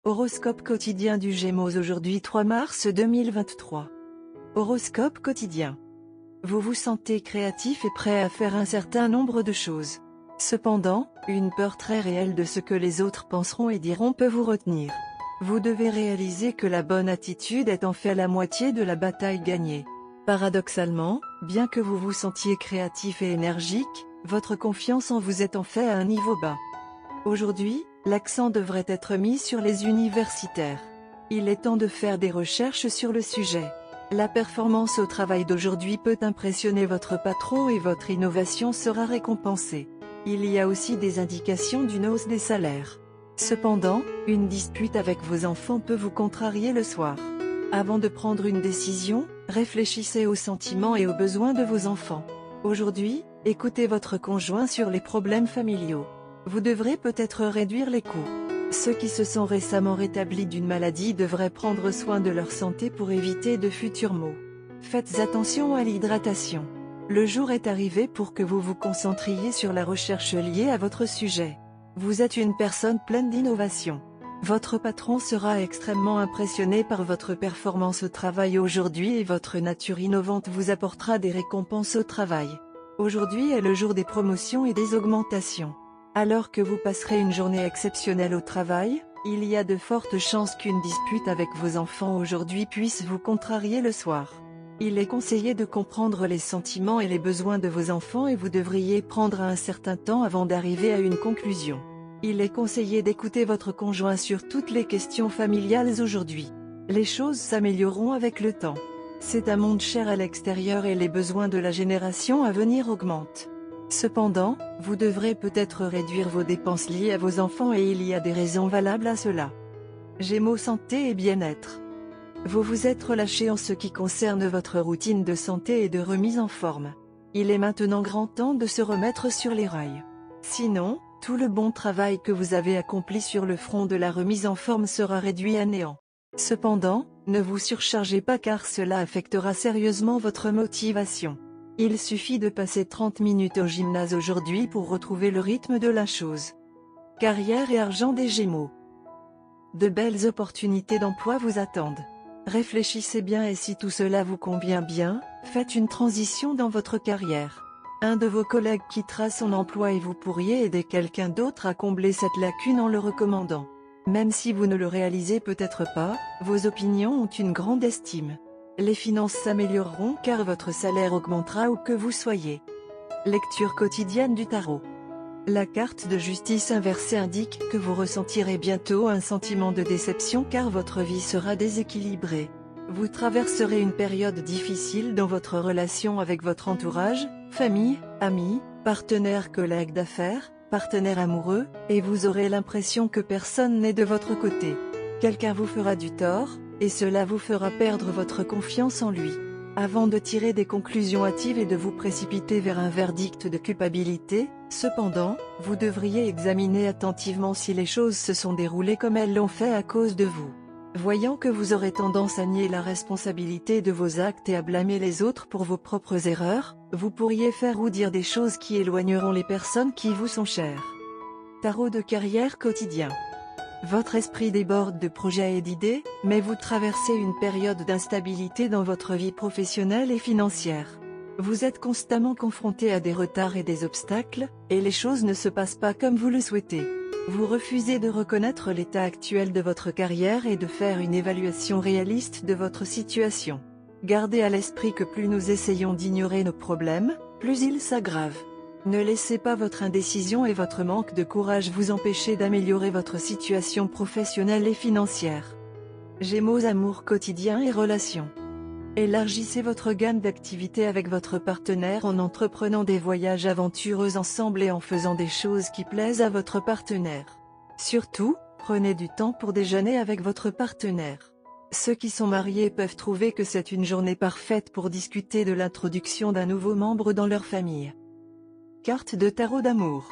Horoscope quotidien du Gémeaux aujourd'hui 3 mars 2023. Horoscope quotidien. Vous vous sentez créatif et prêt à faire un certain nombre de choses. Cependant, une peur très réelle de ce que les autres penseront et diront peut vous retenir. Vous devez réaliser que la bonne attitude est en fait la moitié de la bataille gagnée. Paradoxalement, bien que vous vous sentiez créatif et énergique, votre confiance en vous est en fait à un niveau bas. Aujourd'hui, l'accent devrait être mis sur les universitaires. Il est temps de faire des recherches sur le sujet. La performance au travail d'aujourd'hui peut impressionner votre patron et votre innovation sera récompensée. Il y a aussi des indications d'une hausse des salaires. Cependant, une dispute avec vos enfants peut vous contrarier le soir. Avant de prendre une décision, réfléchissez aux sentiments et aux besoins de vos enfants. Aujourd'hui, écoutez votre conjoint sur les problèmes familiaux. Vous devrez peut-être réduire les coûts. Ceux qui se sont récemment rétablis d'une maladie devraient prendre soin de leur santé pour éviter de futurs maux. Faites attention à l'hydratation. Le jour est arrivé pour que vous vous concentriez sur la recherche liée à votre sujet. Vous êtes une personne pleine d'innovation. Votre patron sera extrêmement impressionné par votre performance au travail aujourd'hui et votre nature innovante vous apportera des récompenses au travail. Aujourd'hui est le jour des promotions et des augmentations. Alors que vous passerez une journée exceptionnelle au travail, il y a de fortes chances qu'une dispute avec vos enfants aujourd'hui puisse vous contrarier le soir. Il est conseillé de comprendre les sentiments et les besoins de vos enfants et vous devriez prendre un certain temps avant d'arriver à une conclusion. Il est conseillé d'écouter votre conjoint sur toutes les questions familiales aujourd'hui. Les choses s'amélioreront avec le temps. C'est un monde cher à l'extérieur et les besoins de la génération à venir augmentent. Cependant, vous devrez peut-être réduire vos dépenses liées à vos enfants et il y a des raisons valables à cela. Gémeaux santé et bien-être. Vous vous êtes relâché en ce qui concerne votre routine de santé et de remise en forme. Il est maintenant grand temps de se remettre sur les rails. Sinon, tout le bon travail que vous avez accompli sur le front de la remise en forme sera réduit à néant. Cependant, ne vous surchargez pas car cela affectera sérieusement votre motivation. Il suffit de passer 30 minutes au gymnase aujourd'hui pour retrouver le rythme de la chose. Carrière et argent des Gémeaux. De belles opportunités d'emploi vous attendent. Réfléchissez bien et si tout cela vous convient bien, faites une transition dans votre carrière. Un de vos collègues quittera son emploi et vous pourriez aider quelqu'un d'autre à combler cette lacune en le recommandant. Même si vous ne le réalisez peut-être pas, vos opinions ont une grande estime. Les finances s'amélioreront car votre salaire augmentera où que vous soyez. Lecture quotidienne du tarot. La carte de justice inversée indique que vous ressentirez bientôt un sentiment de déception car votre vie sera déséquilibrée. Vous traverserez une période difficile dans votre relation avec votre entourage, famille, amis, partenaires, collègues d'affaires, partenaires amoureux, et vous aurez l'impression que personne n'est de votre côté. Quelqu'un vous fera du tort, et cela vous fera perdre votre confiance en lui. Avant de tirer des conclusions hâtives et de vous précipiter vers un verdict de culpabilité, cependant, vous devriez examiner attentivement si les choses se sont déroulées comme elles l'ont fait à cause de vous. Voyant que vous aurez tendance à nier la responsabilité de vos actes et à blâmer les autres pour vos propres erreurs, vous pourriez faire ou dire des choses qui éloigneront les personnes qui vous sont chères. Tarot de carrière quotidien. Votre esprit déborde de projets et d'idées, mais vous traversez une période d'instabilité dans votre vie professionnelle et financière. Vous êtes constamment confronté à des retards et des obstacles, et les choses ne se passent pas comme vous le souhaitez. Vous refusez de reconnaître l'état actuel de votre carrière et de faire une évaluation réaliste de votre situation. Gardez à l'esprit que plus nous essayons d'ignorer nos problèmes, plus ils s'aggravent. Ne laissez pas votre indécision et votre manque de courage vous empêcher d'améliorer votre situation professionnelle et financière. Gémeaux amour quotidien et relations. Élargissez votre gamme d'activités avec votre partenaire en entreprenant des voyages aventureux ensemble et en faisant des choses qui plaisent à votre partenaire. Surtout, prenez du temps pour déjeuner avec votre partenaire. Ceux qui sont mariés peuvent trouver que c'est une journée parfaite pour discuter de l'introduction d'un nouveau membre dans leur famille. Carte de tarot d'amour.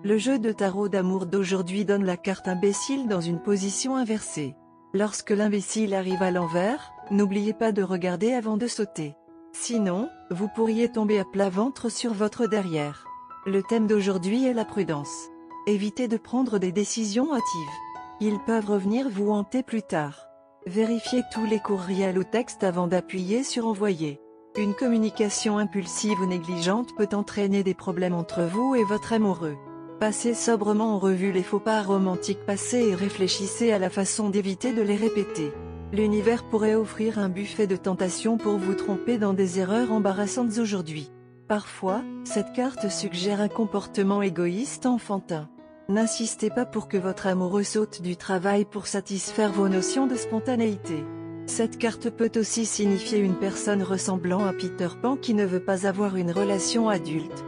Le jeu de tarot d'amour d'aujourd'hui donne la carte imbécile dans une position inversée. Lorsque l'imbécile arrive à l'envers, n'oubliez pas de regarder avant de sauter. Sinon, vous pourriez tomber à plat ventre sur votre derrière. Le thème d'aujourd'hui est la prudence. Évitez de prendre des décisions hâtives. Ils peuvent revenir vous hanter plus tard. Vérifiez tous les courriels ou textes avant d'appuyer sur envoyer. Une communication impulsive ou négligente peut entraîner des problèmes entre vous et votre amoureux. Passez sobrement en revue les faux pas romantiques passés et réfléchissez à la façon d'éviter de les répéter. L'univers pourrait offrir un buffet de tentations pour vous tromper dans des erreurs embarrassantes aujourd'hui. Parfois, cette carte suggère un comportement égoïste enfantin. N'insistez pas pour que votre amoureux saute du travail pour satisfaire vos notions de spontanéité. Cette carte peut aussi signifier une personne ressemblant à Peter Pan qui ne veut pas avoir une relation adulte.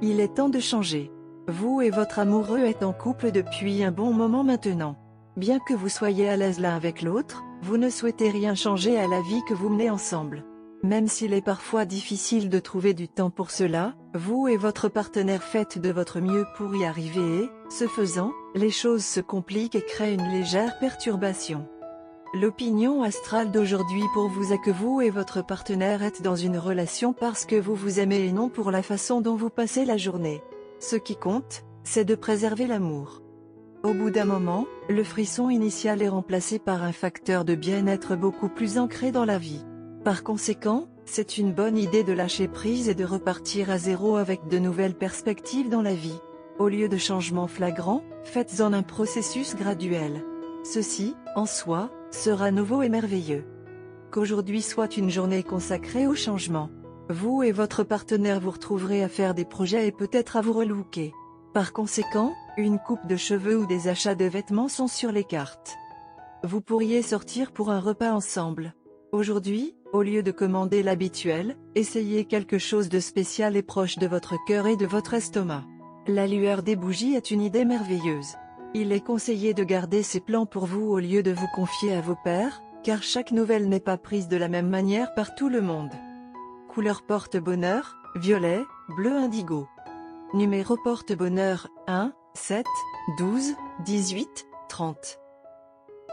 Il est temps de changer. Vous et votre amoureux êtes en couple depuis un bon moment maintenant. Bien que vous soyez à l'aise l'un avec l'autre, vous ne souhaitez rien changer à la vie que vous menez ensemble. Même s'il est parfois difficile de trouver du temps pour cela, vous et votre partenaire faites de votre mieux pour y arriver et, ce faisant, les choses se compliquent et créent une légère perturbation. L'opinion astrale d'aujourd'hui pour vous est que vous et votre partenaire êtes dans une relation parce que vous vous aimez et non pour la façon dont vous passez la journée. Ce qui compte, c'est de préserver l'amour. Au bout d'un moment, le frisson initial est remplacé par un facteur de bien-être beaucoup plus ancré dans la vie. Par conséquent, c'est une bonne idée de lâcher prise et de repartir à zéro avec de nouvelles perspectives dans la vie. Au lieu de changements flagrants, faites-en un processus graduel. Ceci, en soi, sera nouveau et merveilleux. Qu'aujourd'hui soit une journée consacrée au changement. Vous et votre partenaire vous retrouverez à faire des projets et peut-être à vous relooker. Par conséquent, une coupe de cheveux ou des achats de vêtements sont sur les cartes. Vous pourriez sortir pour un repas ensemble. Aujourd'hui, au lieu de commander l'habituel, essayez quelque chose de spécial et proche de votre cœur et de votre estomac. La lueur des bougies est une idée merveilleuse. Il est conseillé de garder ces plans pour vous au lieu de vous confier à vos pairs, car chaque nouvelle n'est pas prise de la même manière par tout le monde. Couleur porte-bonheur, violet, bleu indigo. Numéro porte-bonheur, 1, 7, 12, 18, 30.